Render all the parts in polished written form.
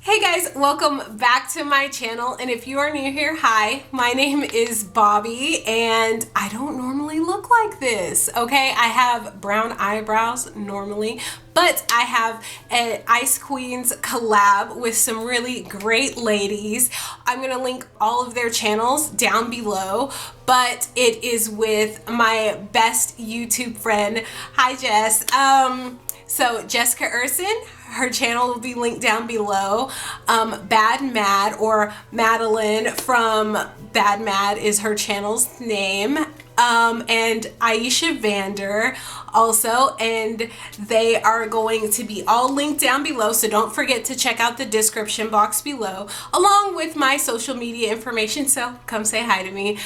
Hey guys, welcome back to my channel, and if you are new here, hi, my name is Bobbi and I don't normally look like this, okay? I have brown eyebrows normally, but I have an Ice Queens collab with some really great ladies. I'm gonna link all of their channels down below, but it is with my best YouTube friend. Hi Jess. So Jessica Urson, her channel will be linked down below. Bad Mad, or Madeline from Bad Mad, is her channel's name. And Aisha Vander also, and they are going to be all linked down below, so don't forget to check out the description box below, along with my social media information, so come say hi to me.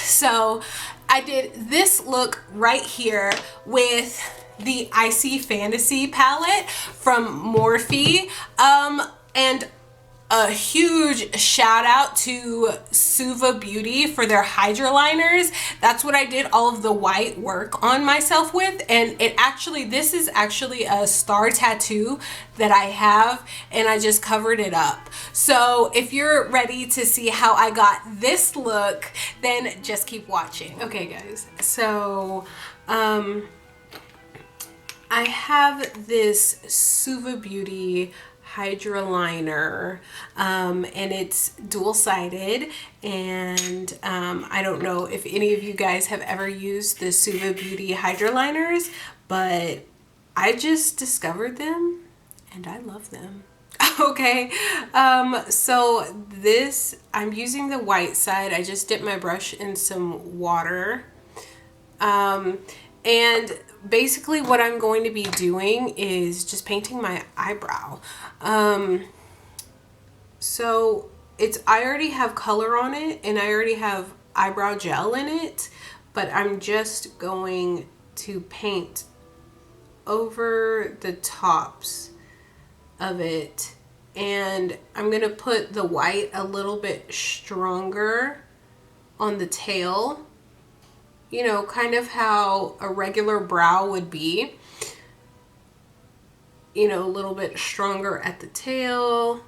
So I did this look right here with the Icy Fantasy palette from Morphe, and a huge shout out to Suva Beauty for their Hydra liners. That's what I did all of the white work on myself with, and this is actually a star tattoo that I have, and I just covered it up. So if you're ready to see how I got this look, then just keep watching. Okay guys, so I have this Suva Beauty Hydra liner, and it's dual-sided, and I don't know if any of you guys have ever used the Suva Beauty Hydra liners, but I just discovered them and I love them. Okay, so this, I'm using the white side. I just dipped my brush in some water, and basically what I'm going to be doing is just painting my eyebrow. So I already have color on it, and I already have eyebrow gel in it, but I'm just going to paint over the tops of it, and I'm gonna put the white a little bit stronger on the tail. You know, kind of how a regular brow would be. You know, a little bit stronger at the tail,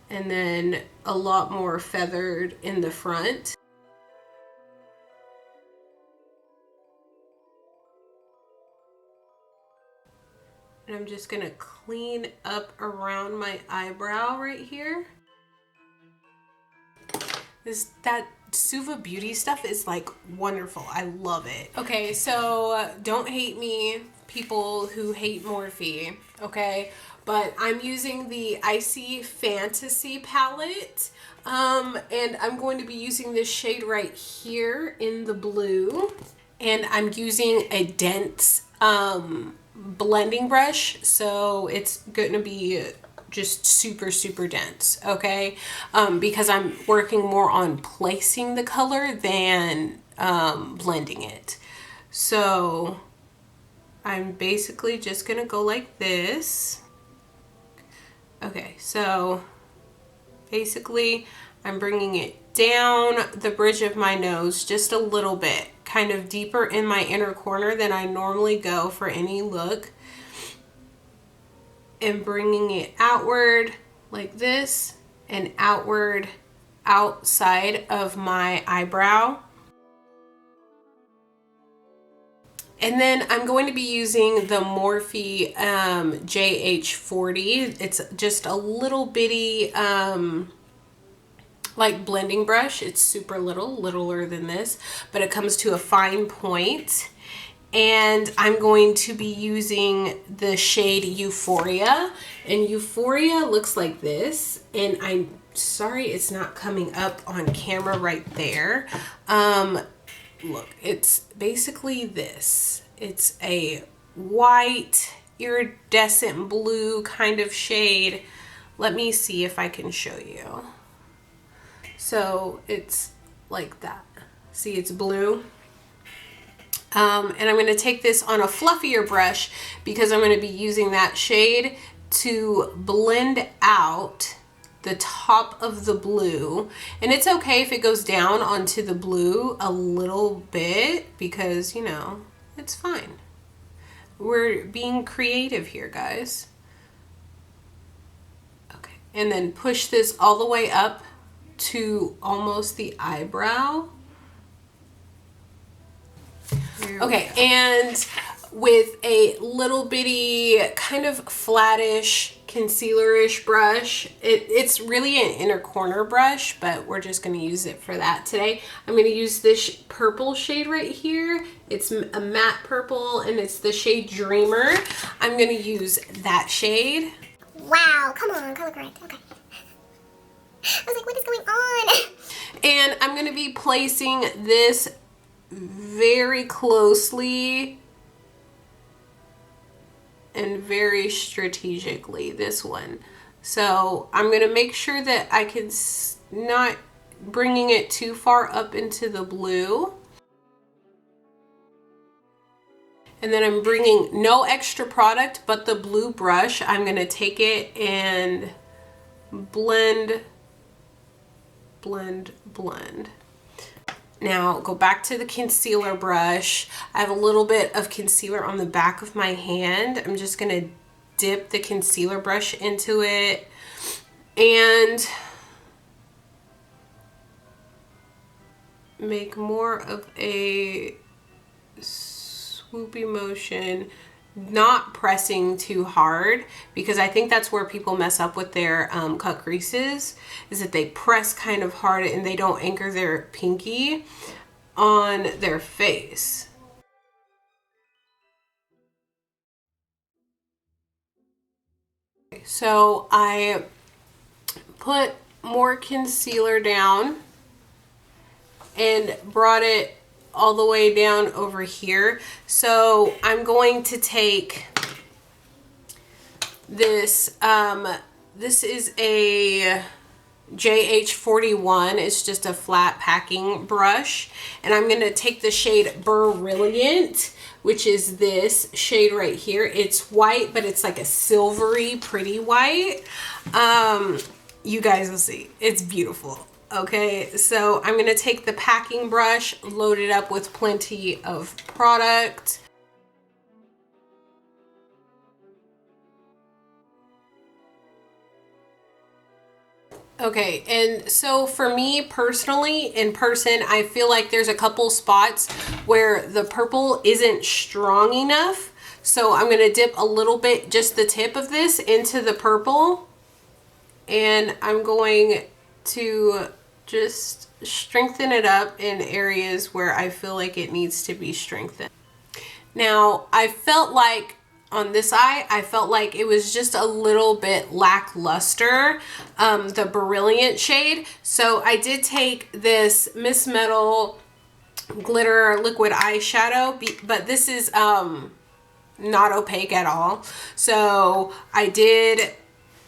and then a lot more feathered in the front. And I'm just gonna clean up around my eyebrow right here. That Suva Beauty stuff is like wonderful. I love it. Okay, so don't hate me, people who hate Morphe, okay? But I'm using the Icy Fantasy palette, and I'm going to be using this shade right here in the blue, and I'm using a dense blending brush, so it's gonna be just super dense, okay? Because I'm working more on placing the color than blending it. So I'm basically just gonna go like this. Okay, so basically I'm bringing it down the bridge of my nose just a little bit, kind of deeper in my inner corner than I normally go for any look, and bringing it outward like this and outward outside of my eyebrow. And then I'm going to be using the Morphe JH40. It's just a little bitty like blending brush. It's super little, littler than this, but it comes to a fine point. And I'm going to be using the shade Euphoria, and Euphoria looks like this, and I'm sorry it's not coming up on camera right there. Look, it's basically this. It's a white iridescent blue kind of shade. Let me see if I can show you. So it's like that. See, it's blue. And I'm going to take this on a fluffier brush because I'm going to be using that shade to blend out the top of the blue. And it's okay if it goes down onto the blue a little bit because, you know, it's fine. We're being creative here, guys. and then push this all the way up to almost the eyebrow. Okay, and with a little bitty kind of flattish concealer-ish brush, it's really an inner corner brush, but we're just going to use it for that today. I'm going to use this purple shade right here. It's a matte purple and it's the shade Dreamer. I'm going to use that shade. Wow, come on, color correct. Okay. I was like, what is going on? And I'm going to be placing this very closely and very strategically, this one. So I'm going to make sure that I can not bringing it too far up into the blue. And then I'm bringing no extra product but the blue brush. I'm going to take it and blend. Now go back to the concealer brush. I have a little bit of concealer on the back of my hand. I'm just going to dip the concealer brush into it and make more of a swoopy motion, not pressing too hard, because I think that's where people mess up with their cut creases, is that they press kind of hard and they don't anchor their pinky on their face. So I put more concealer down and brought it all the way down over here. So I'm going to take this, this is a JH41. It's just a flat packing brush. And I'm going to take the shade Brilliant, which is this shade right here. It's white, but it's like a silvery, pretty white. You guys will see. It's beautiful. Okay, so I'm going to take the packing brush, load it up with plenty of product. Okay, and so for me personally, in person, I feel like there's a couple spots where the purple isn't strong enough. So I'm going to dip a little bit, just the tip of this, into the purple. And I'm going to just strengthen it up in areas where I feel like it needs to be strengthened. Now, I felt like on this eye, I felt like it was just a little bit lackluster, the Brilliant shade. So I did take this Miss Metal Glitter Liquid Eyeshadow, but this is not opaque at all. So I did,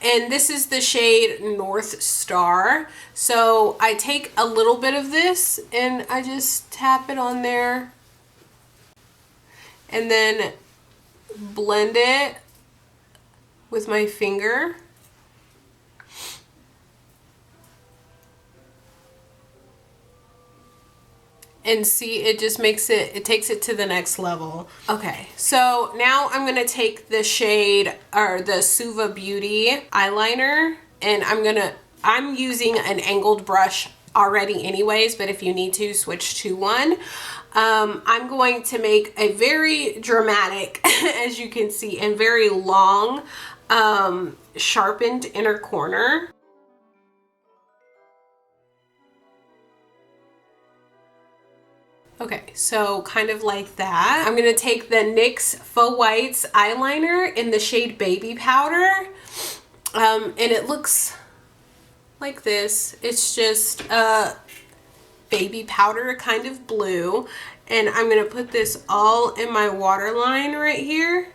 and this is the shade North Star. So I take a little bit of this and I just tap it on there and then blend it with my finger. And see, it just makes it, it takes it to the next level. Okay, so now I'm gonna take the shade, or the Suva Beauty eyeliner, and I'm using an angled brush already anyways, but if you need to, switch to one. I'm going to make a very dramatic, as you can see, and very long, sharpened inner corner. Okay, so kind of like that. I'm gonna take the NYX Faux Whites eyeliner in the shade Baby Powder, and it looks like this. It's just a baby powder kind of blue, and I'm gonna put this all in my waterline right here.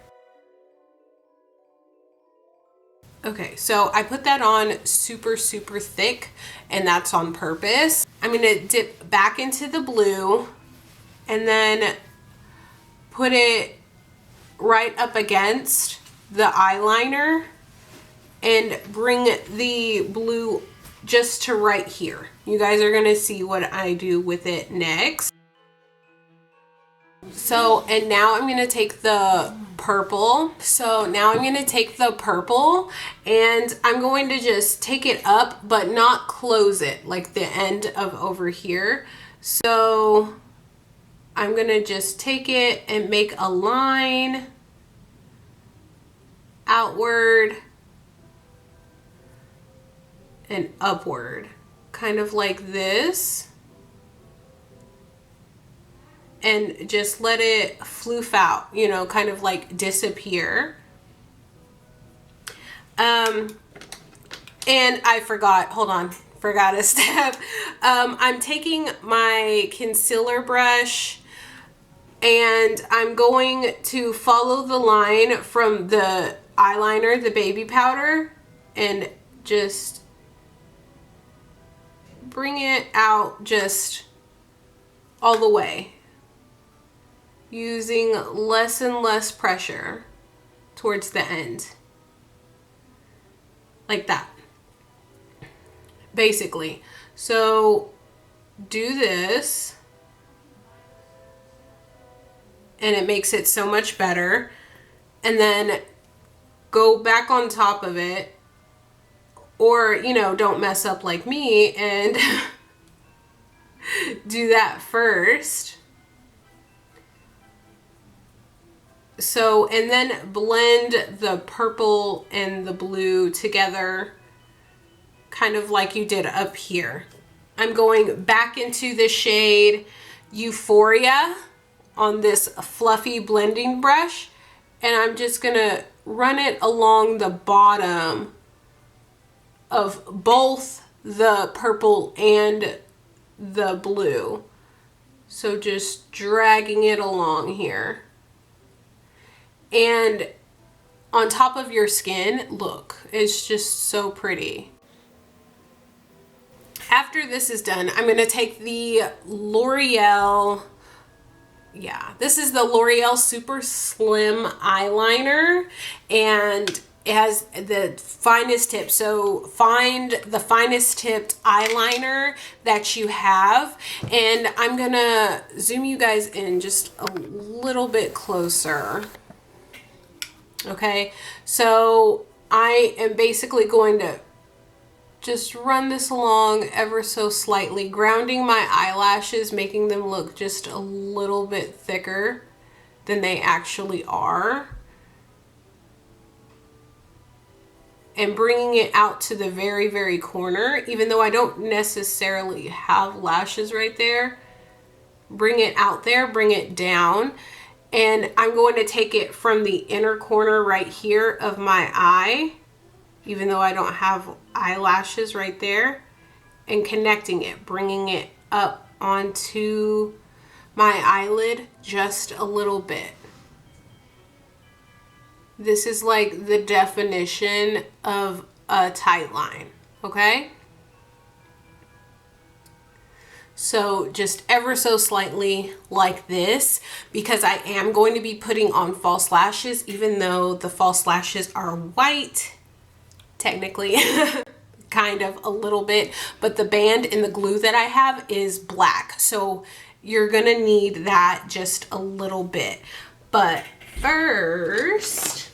Okay, so I put that on super thick, and that's on purpose. I'm gonna dip back into the blue and then put it right up against the eyeliner and bring the blue just to right here. You guys are gonna see what I do with it next. So, and now I'm going to take the purple. So now I'm going to take the purple and I'm going to just take it up, but not close it, like the end of over here. So I'm going to just take it and make a line outward and upward, kind of like this. And just let it floof out, you know, kind of like disappear. And I forgot, hold on, forgot a step. I'm taking my concealer brush and I'm going to follow the line from the eyeliner, the baby powder, and just bring it out just all the way, using less and less pressure towards the end. Like that. Basically. So do this. And it makes it so much better. And then go back on top of it. Or, you know, don't mess up like me and do that first. So, and then blend the purple and the blue together, kind of like you did up here. I'm going back into the shade Euphoria on this fluffy blending brush, and I'm just gonna run it along the bottom of both the purple and the blue. So just dragging it along here. And on top of your skin, look, it's just so pretty. After this is done, I'm gonna take the L'Oreal, this is the L'Oreal Super Slim Eyeliner, and it has the finest tip. So find the finest tipped eyeliner that you have. And I'm gonna zoom you guys in just a little bit closer. Okay, so I am basically going to just run this along ever so slightly, grounding my eyelashes, making them look just a little bit thicker than they actually are. And bringing it out to the very, very corner, even though I don't necessarily have lashes right there. Bring it out there, bring it down. And I'm going to take it from the inner corner right here of my eye, even though I don't have eyelashes right there, and connecting it, bringing it up onto my eyelid just a little bit. This is like the definition of a tight line, okay? So just ever so slightly like this, because I am going to be putting on false lashes, even though the false lashes are white, technically, kind of a little bit, but the band and the glue that I have is black. So you're gonna need that just a little bit. But first,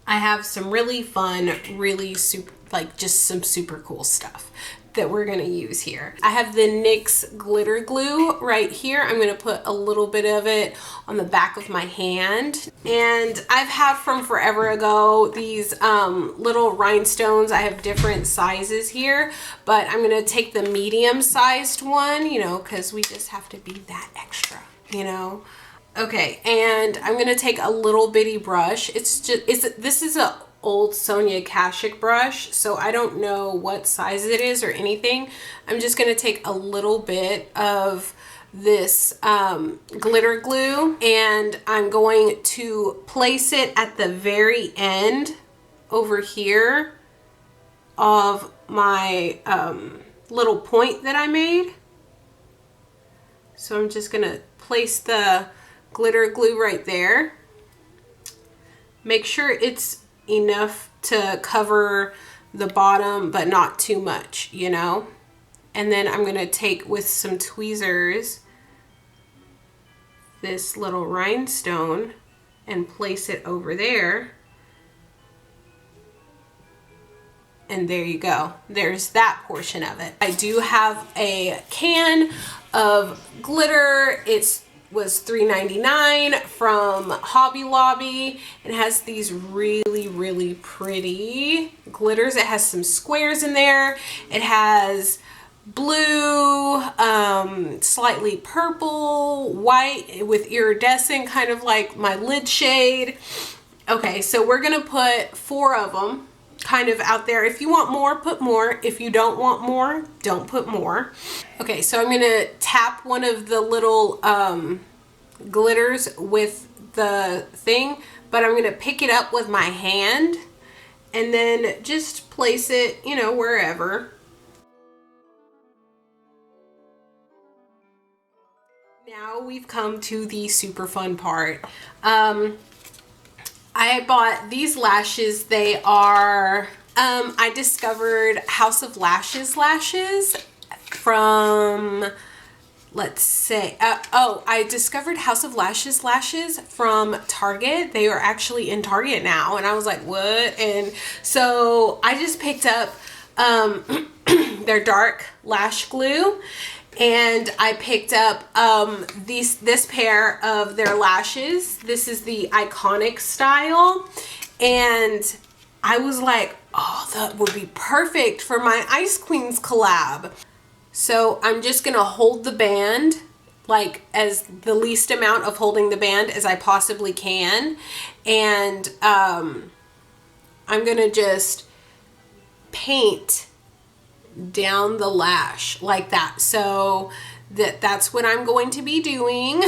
I have some really fun, really super, like just some super cool stuff that we're gonna use here. I have the NYX glitter glue right here. I'm gonna put a little bit of it on the back of my hand. And I've had from forever ago these little rhinestones. I have different sizes here, but I'm gonna take the medium sized one, you know, cause we just have to be that extra, you know? Okay, and I'm gonna take a little bitty brush. This is a old Sonia Kashuk brush, so I don't know what size it is or anything. I'm just gonna take a little bit of this glitter glue, and I'm going to place it at the very end over here of my little point that I made. So I'm just gonna place the glitter glue right there. Make sure it's enough to cover the bottom, but not too much, you know? And then I'm gonna take with some tweezers this little rhinestone and place it over there. And there you go. There's that portion of it. I do have a can of glitter. It was $3.99 from Hobby Lobby. It has these really, really pretty glitters. It has some squares in there. It has blue, slightly purple, white with iridescent, kind of like my lid shade. Okay, so we're gonna put 4 of them kind of out there. If you want more, put more. If you don't want more, don't put more. Okay, so I'm gonna tap one of the little glitters with the thing, but I'm gonna pick it up with my hand and then just place it, you know, wherever. Now we've come to the super fun part. I bought these lashes. They are, I discovered House of Lashes lashes from, let's say, I discovered House of Lashes lashes from Target. They are actually in Target now. And I was like, what? And so I just picked up their dark lash glue. And I picked up this pair of their lashes. This is the Iconic style. And I was like, oh, that would be perfect for my Ice Queens collab. So I'm just gonna hold the band like as the least amount of holding the band as I possibly can. And I'm gonna just paint down the lash like that. So that's what I'm going to be doing.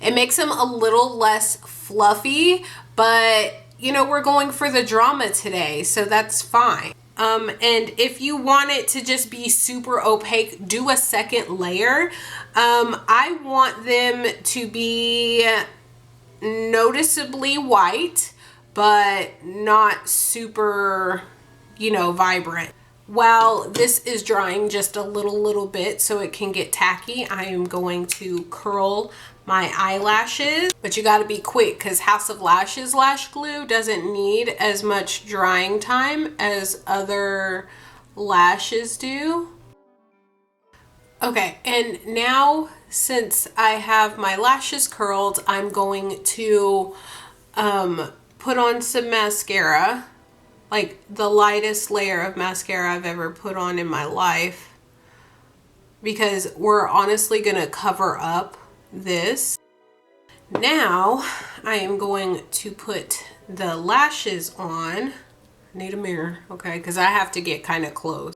It makes them a little less fluffy, but you know, we're going for the drama today, so that's fine. And if you want it to just be super opaque, do a second layer. I want them to be noticeably white, but not super, you know, vibrant. While this is drying just a little bit so it can get tacky, I am going to curl my eyelashes. But you got to be quick because House of Lashes lash glue doesn't need as much drying time as other lashes do. Okay, and now since I have my lashes curled, I'm going to put on some mascara. Like the lightest layer of mascara I've ever put on in my life, because we're honestly gonna cover up this. Now I am going to put the lashes on. I need a mirror, okay, because I have to get kind of close.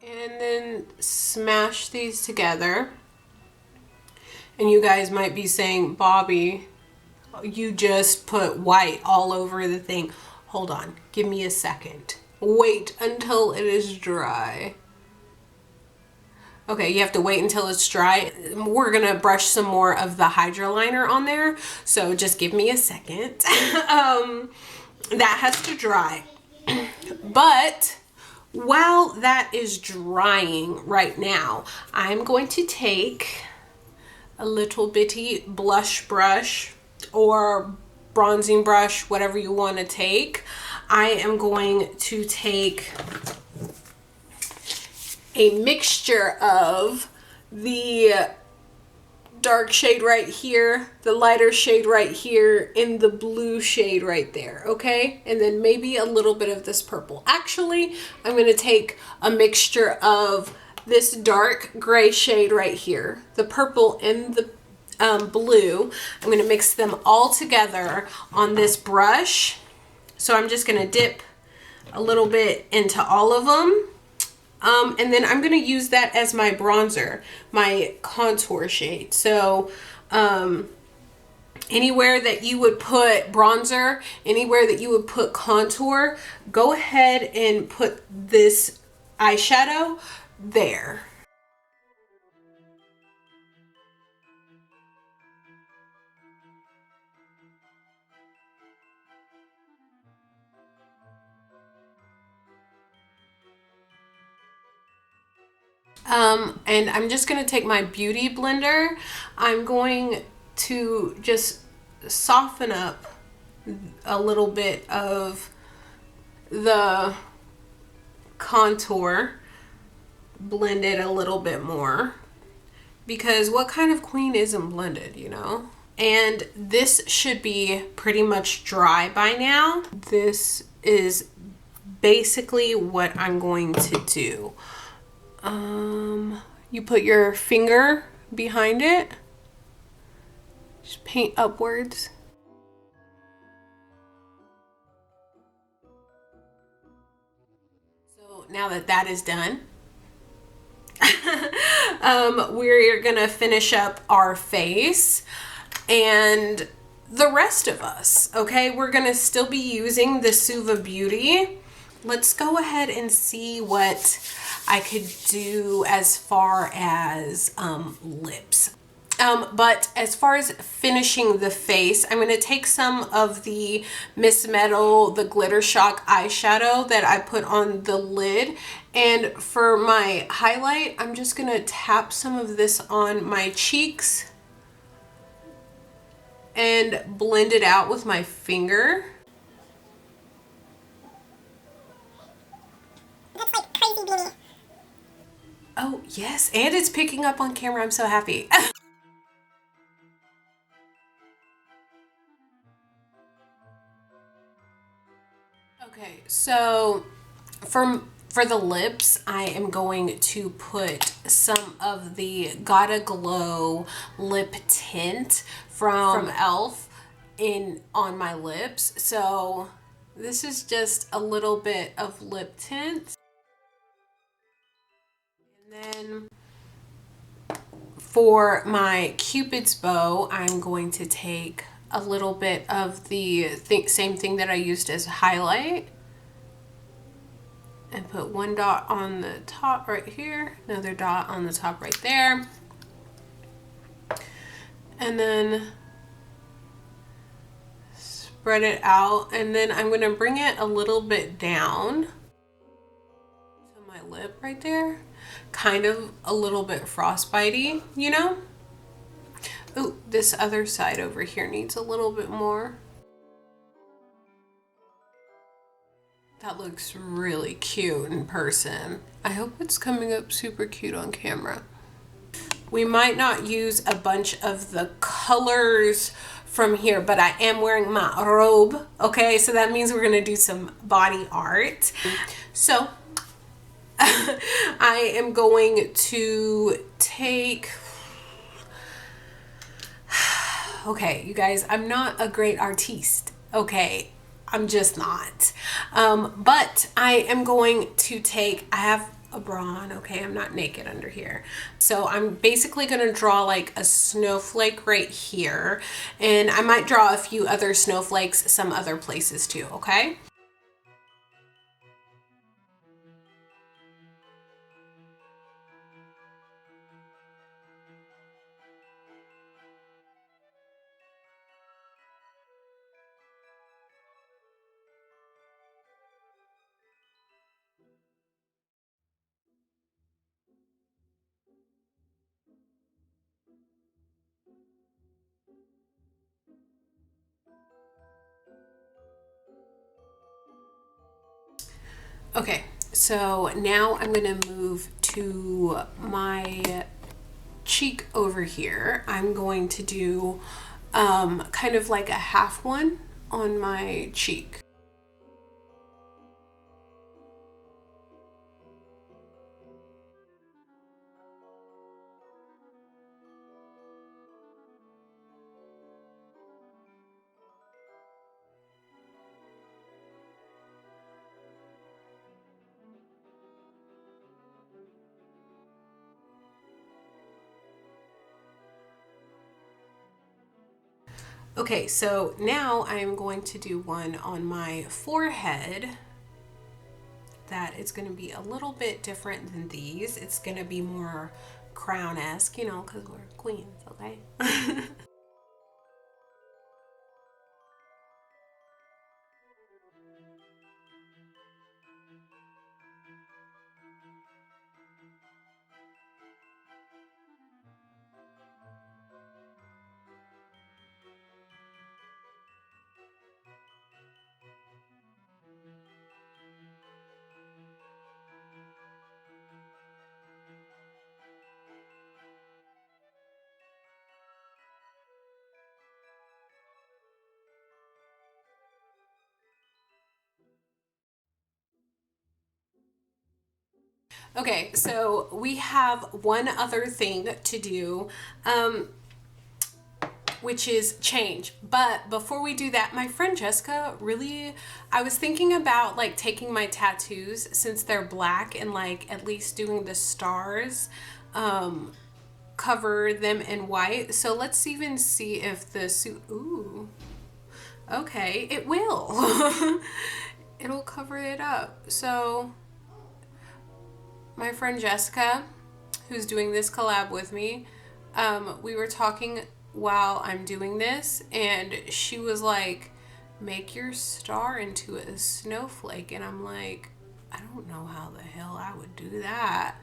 And then smash these together. And you guys might be saying, Bobbi, you just put white all over the thing. Hold on, give me a second. Wait until it is dry. Okay, you have to wait until it's dry. We're gonna brush some more of the Hydra liner on there, so just give me a second. That has to dry. But while that is drying right now, I'm going to take a little bitty blush brush or bronzing brush, whatever you want to take. I am going to take a mixture of the dark shade right here, the lighter shade right here, and the blue shade right there, okay? And then maybe a little bit of this purple. Actually, I'm gonna take a mixture of this dark gray shade right here, the purple and the blue. I'm gonna mix them all together on this brush. So I'm just gonna dip a little bit into all of them. And then I'm gonna use that as my bronzer, my contour shade. So anywhere that you would put bronzer, anywhere that you would put contour, go ahead and put this eyeshadow there. And I'm just going to take my beauty blender. I'm going to just soften up a little bit of the contour, blend it a little bit more, because what kind of queen isn't blended, you know? And this should be pretty much dry by now. This is basically what I'm going to do. You put your finger behind it, just paint upwards. So now that that is done, we're gonna finish up our face and the rest of us. Okay, we're gonna still be using the Suva Beauty. Let's go ahead and see what I could do as far as lips. But as far as finishing the face, I'm going to take some of the Miss Metal, the Glitter Shock eyeshadow that I put on the lid. And for my highlight, I'm just going to tap some of this on my cheeks and blend it out with my finger. That's like crazy beauty. Oh, yes. And it's picking up on camera. I'm so happy. Okay, so for the lips, I am going to put some of the Gotta Glow lip tint from e.l.f. on my lips. So this is just a little bit of lip tint. And then for my Cupid's bow, I'm going to take a little bit of the same thing that I used as highlight and put one dot on the top right here, another dot on the top right there, and then spread it out. And then I'm going to bring it a little bit down to my lip right there, kind of a little bit frostbitey, you know? Ooh, this other side over here needs a little bit more. That looks really cute in person. I hope it's coming up super cute on camera. We might not use a bunch of the colors from here, but I am wearing my robe, okay? So that means we're gonna do some body art. So I am going to take, okay, you guys, I'm not a great artiste, okay? I'm just not. But I am going to take, I have a bra on, okay? I'm not naked under here. So I'm basically gonna draw like a snowflake right here. And I might draw a few other snowflakes some other places too, okay? Okay, so now I'm gonna move to my cheek over here. I'm going to do kind of like a half one on my cheek. Okay, so now I'm going to do one on my forehead that is going to be a little bit different than these. It's going to be more crown-esque, you know, because we're queens, okay? Okay, so we have one other thing to do, which is change. But before we do that, my friend Jessica really, I was thinking about like taking my tattoos, since they're black, and like at least doing the stars, cover them in white. So let's even see if the suit, ooh, okay, it will. It'll cover it up. So my friend Jessica, who's doing this collab with me, we were talking while I'm doing this, and she was like, make your star into a snowflake. And I'm like, I don't know how the hell I would do that.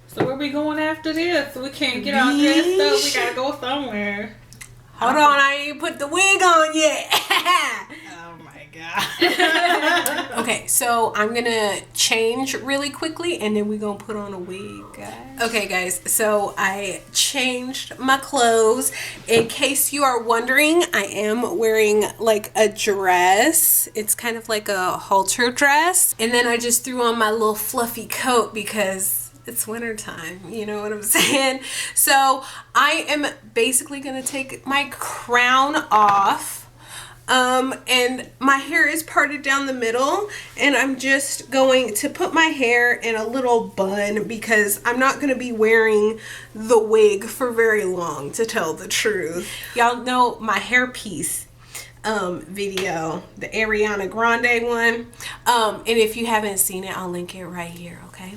So where we going after this? We can't get all dressed up. We gotta go somewhere. Hold on, I ain't put the wig on yet. Oh my god. Okay, so I'm gonna change really quickly, and then we're gonna put on a wig, guys. Okay, guys, so I changed my clothes. In case you are wondering, I am wearing like a dress. It's kind of like a halter dress. And then I just threw on my little fluffy coat because it's winter time, you know what I'm saying? So I am basically gonna take my crown off. And my hair is parted down the middle, and I'm just going to put my hair in a little bun because I'm not going to be wearing the wig for very long, to tell the truth. Y'all know my hairpiece video, the Ariana Grande one, and if you haven't seen it, I'll link it right here, okay?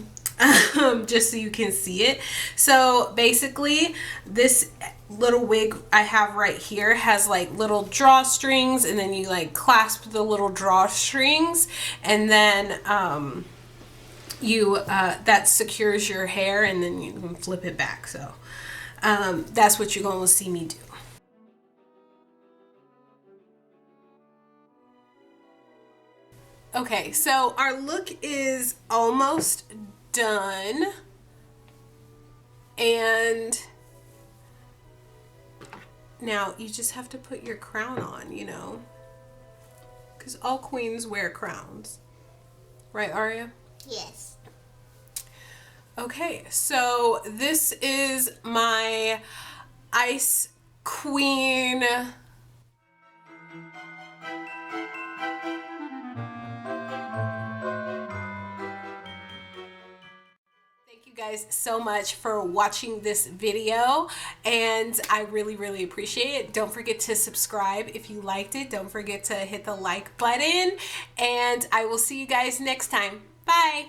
Just so you can see it. So basically this little wig I have right here has like little drawstrings, and then you like clasp the little drawstrings, and then that secures your hair, and then you can flip it back. So that's what you're going to see me do. Okay, so our look is almost done, and now you just have to put your crown on, you know, because all queens wear crowns, right, Aria? Yes. Okay, so this is my Ice Queen guys so much for watching this video, and I really appreciate it. Don't forget to subscribe if you liked it. Don't forget to hit the like button, and I will see you guys next time. Bye.